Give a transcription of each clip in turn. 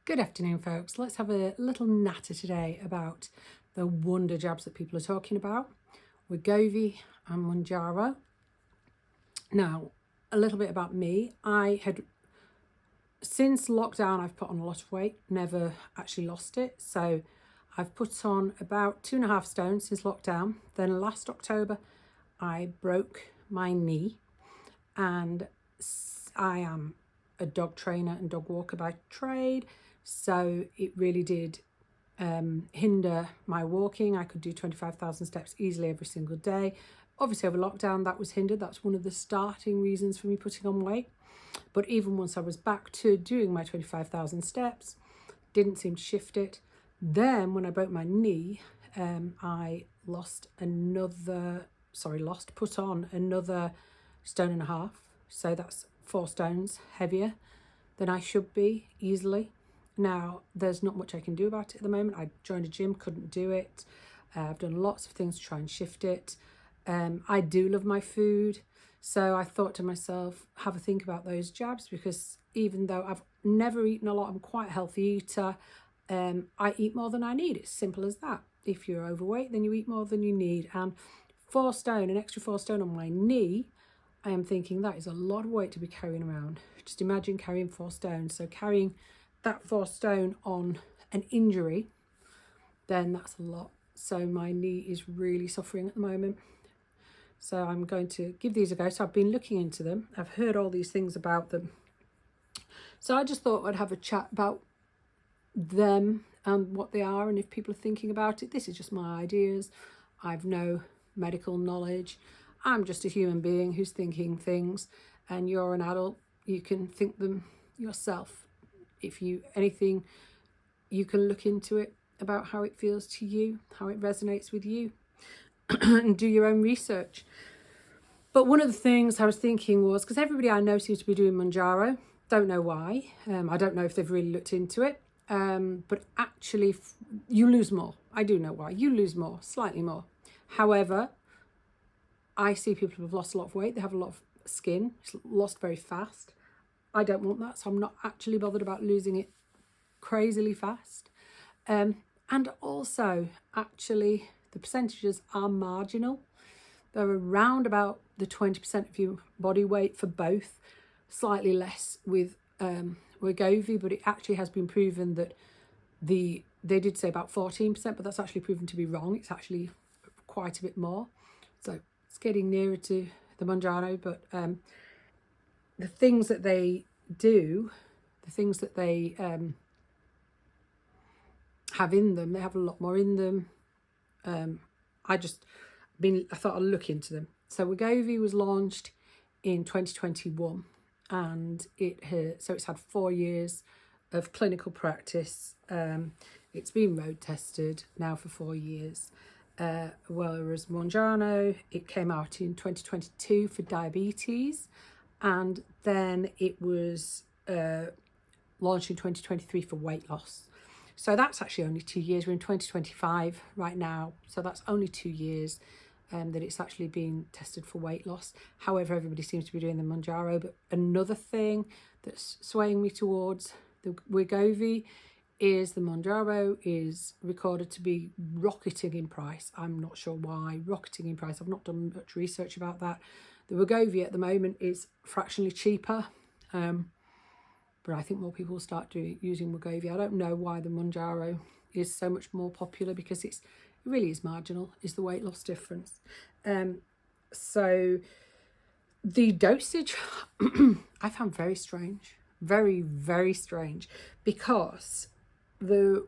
Good afternoon, folks. Let's have a little natter today about the wonder jabs that people are talking about. Wegovy and Mounjaro. Now, a little bit about me. Since lockdown, I've put on a lot of weight, never actually lost it. So I've put on about 2.5 stone since lockdown. Then last October, I broke my knee, and I am a dog trainer and dog walker by trade. So it really did hinder my walking. I could do 25,000 steps easily every single day. Obviously over lockdown that was hindered. That's one of the starting reasons for me putting on weight. But even once I was back to doing my 25,000 steps, didn't seem to shift it. Then when I broke my knee, I put on another 1.5 stone. So that's 4 stones heavier than I should be easily. Now, there's not much I can do about it at the moment. I joined a gym, couldn't do it. I've done lots of things to try and shift it. I do love my food. So I thought to myself, have a think about those jabs, because even though I've never eaten a lot, I'm quite a healthy eater. I eat more than I need. It's simple as that. If you're overweight, then you eat more than you need. And 4 stone, an extra 4 stone on my knee, I am thinking that is a lot of weight to be carrying around. Just imagine carrying 4 stones. So carrying that 4 stone on an injury, then that's a lot. So my knee is really suffering at the moment. So I'm going to give these a go. So I've been looking into them. I've heard all these things about them. So I just thought I'd have a chat about them and what they are, and if people are thinking about it. This is just my ideas. I've no medical knowledge. I'm just a human being who's thinking things, and you're an adult. You can think them yourself. If anything, you can look into it about how it feels to you, how it resonates with you, and do your own research. But one of the things I was thinking was, because everybody I know seems to be doing Mounjaro, don't know why. I don't know if they've really looked into it. But actually, you lose more. I do know why. You lose more, slightly more. However, I see people who have lost a lot of weight. They have a lot of skin. It's lost very fast. I don't want that, so I'm not actually bothered about losing it crazily fast. And also, actually, the percentages are marginal. They're around about the 20% of your body weight for both, slightly less with Wegovy, but it actually has been proven that they did say about 14%, but that's actually proven to be wrong. It's actually quite a bit more. So it's getting nearer to the Mounjaro, but the things that they do, the things that they have in them, they have a lot more in them. I thought I'd look into them. So Wegovy was launched in 2021, and it's had 4 years of clinical practice. It's been road tested now for 4 years. Whereas Mounjaro, it came out in 2022 for diabetes, and then it was launched in 2023 for weight loss. So that's actually only 2 years. We're in 2025 right now, so that's only 2 years that it's actually been tested for weight loss. However, everybody seems to be doing the Mounjaro. But another thing that's swaying me towards the Wegovy is the Mounjaro is recorded to be rocketing in price. I'm not sure why, rocketing in price. I've not done much research about that. The Wegovy at the moment is fractionally cheaper, but I think more people will start using Wegovy. I don't know why the Mounjaro is so much more popular, because it really is marginal, is the weight loss difference. So the dosage I found very strange, very, very strange, because the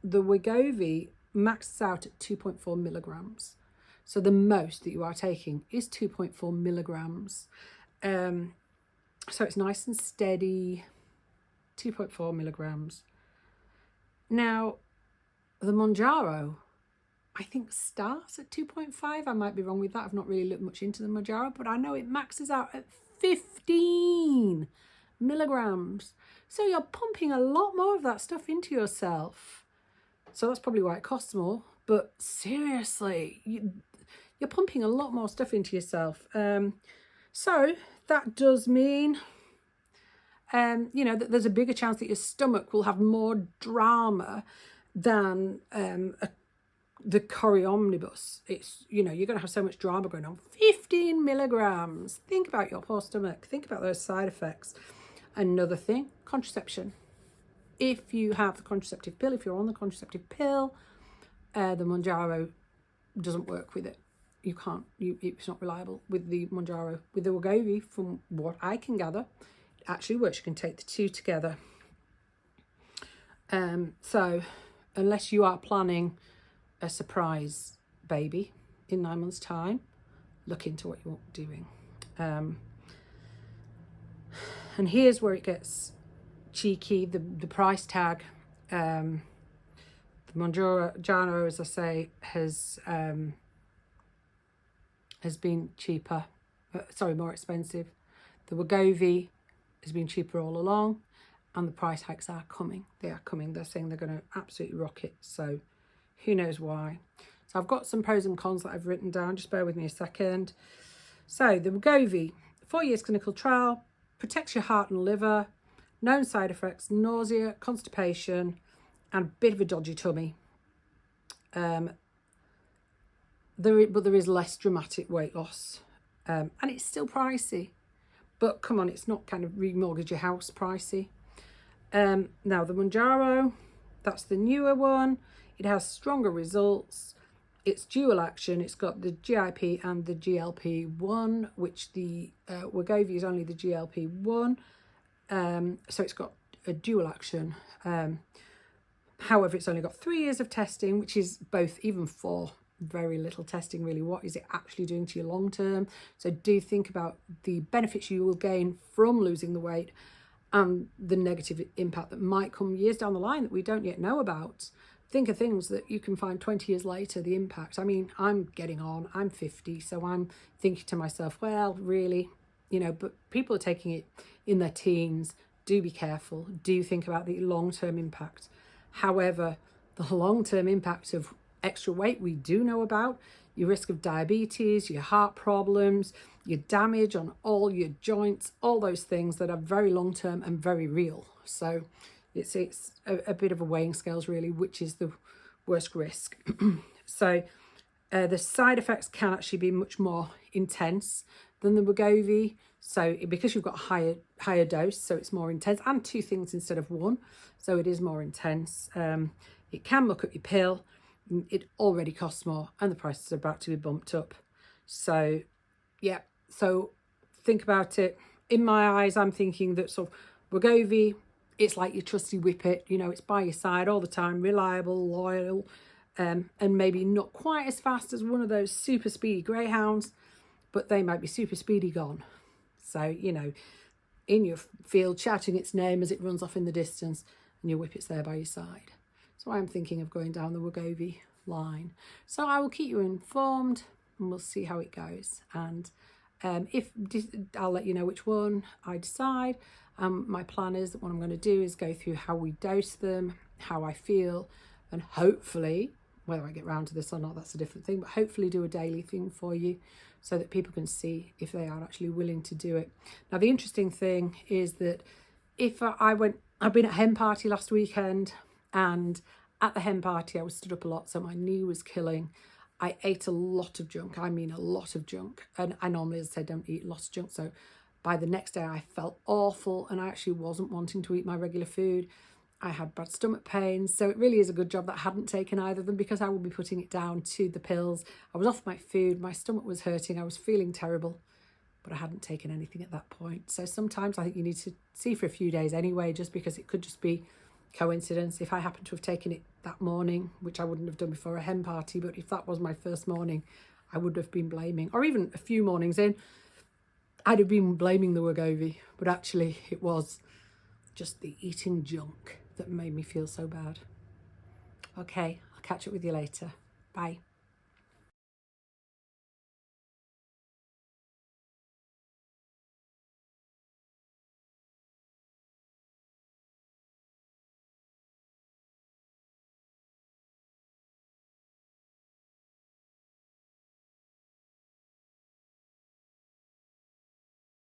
Wegovy maxes out at 2.4 milligrams. So the most that you are taking is 2.4 milligrams. So it's nice and steady, 2.4 milligrams. Now, the Mounjaro, I think, starts at 2.5. I might be wrong with that. I've not really looked much into the Mounjaro, but I know it maxes out at 15 milligrams. So you're pumping a lot more of that stuff into yourself. So that's probably why it costs more. But seriously, you're pumping a lot more stuff into yourself. So that does mean you know, that there's a bigger chance that your stomach will have more drama than the Curry Omnibus. It's, you know, you're going to have so much drama going on. 15 milligrams. Think about your poor stomach. Think about those side effects. Another thing, contraception. If you have the contraceptive pill, if you're on the contraceptive pill, the Mounjaro doesn't work with it. You can't, it's not reliable with the Mounjaro. With the Wegovy, from what I can gather, it actually works. You can take the two together. So unless you are planning a surprise baby in 9 months' time, look into what you're doing. And here's where it gets cheeky, the price tag. The Mounjaro, as I say, has been cheaper, more expensive. The Wegovy has been cheaper all along, and the price hikes are coming. They are coming. They're saying they're going to absolutely rock it. So who knows why. So I've got some pros and cons that I've written down. Just bear with me a second. So the Wegovy, 4 years clinical trial, protects your heart and liver, known side effects, nausea, constipation, and a bit of a dodgy tummy. But there is less dramatic weight loss. And it's still pricey. But come on, it's not kind of remortgage your house pricey. Now the Mounjaro, that's the newer one. It has stronger results. It's dual action. It's got the GIP and the GLP-1, which the Wegovy is only the GLP-1. So it's got a dual action. However, it's only got 3 years of testing, which is both, even for very little testing really. What is it actually doing to you long term? So do think about the benefits you will gain from losing the weight and the negative impact that might come years down the line that we don't yet know about. Think of things that you can find 20 years later, the impact. I mean, I'm getting on, I'm 50, so I'm thinking to myself, well, really, you know, but people are taking it in their teens. Do be careful. Do think about the long-term impact. However, the long-term impact of extra weight we do know about, your risk of diabetes, your heart problems, your damage on all your joints, all those things that are very long-term and very real. So it's a bit of a weighing scales really, which is the worst risk. So the side effects can actually be much more intense than the Wegovy. So because you've got a higher dose, so it's more intense, and 2 things instead of 1. So it is more intense. It can muck up your pill. It already costs more, and the price is about to be bumped up. So yeah, so think about it. In my eyes, I'm thinking that sort of Wegovy, it's like your trusty whippet, you know, it's by your side all the time, reliable, loyal, and maybe not quite as fast as one of those super speedy greyhounds, but they might be super speedy gone. So, you know, in your field, shouting its name as it runs off in the distance, and your whippet's there by your side. So I'm thinking of going down the Wegovy line. So I will keep you informed, and we'll see how it goes. And I'll let you know which one I decide. My plan is that what I'm going to do is go through how we dose them, how I feel, and hopefully, whether I get round to this or not, that's a different thing, but hopefully do a daily thing for you so that people can see if they are actually willing to do it. Now, the interesting thing is that if I've been at a hen party last weekend, and at the hen party, I was stood up a lot, so my knee was killing. I ate a lot of junk. I mean, a lot of junk. And I normally, as I said, don't eat lots of junk. So by the next day, I felt awful, and I actually wasn't wanting to eat my regular food. I had bad stomach pains. So it really is a good job that I hadn't taken either of them, because I will be putting it down to the pills. I was off my food. My stomach was hurting. I was feeling terrible, but I hadn't taken anything at that point. So sometimes I think you need to see for a few days anyway, just because it could just be coincidence. If I happened to have taken it that morning, which I wouldn't have done before a hen party, but if that was my first morning, I would have been blaming, or even a few mornings in, I'd have been blaming the Wegovy, but actually it was just the eating junk that made me feel so bad. Okay, I'll catch up with you later. Bye.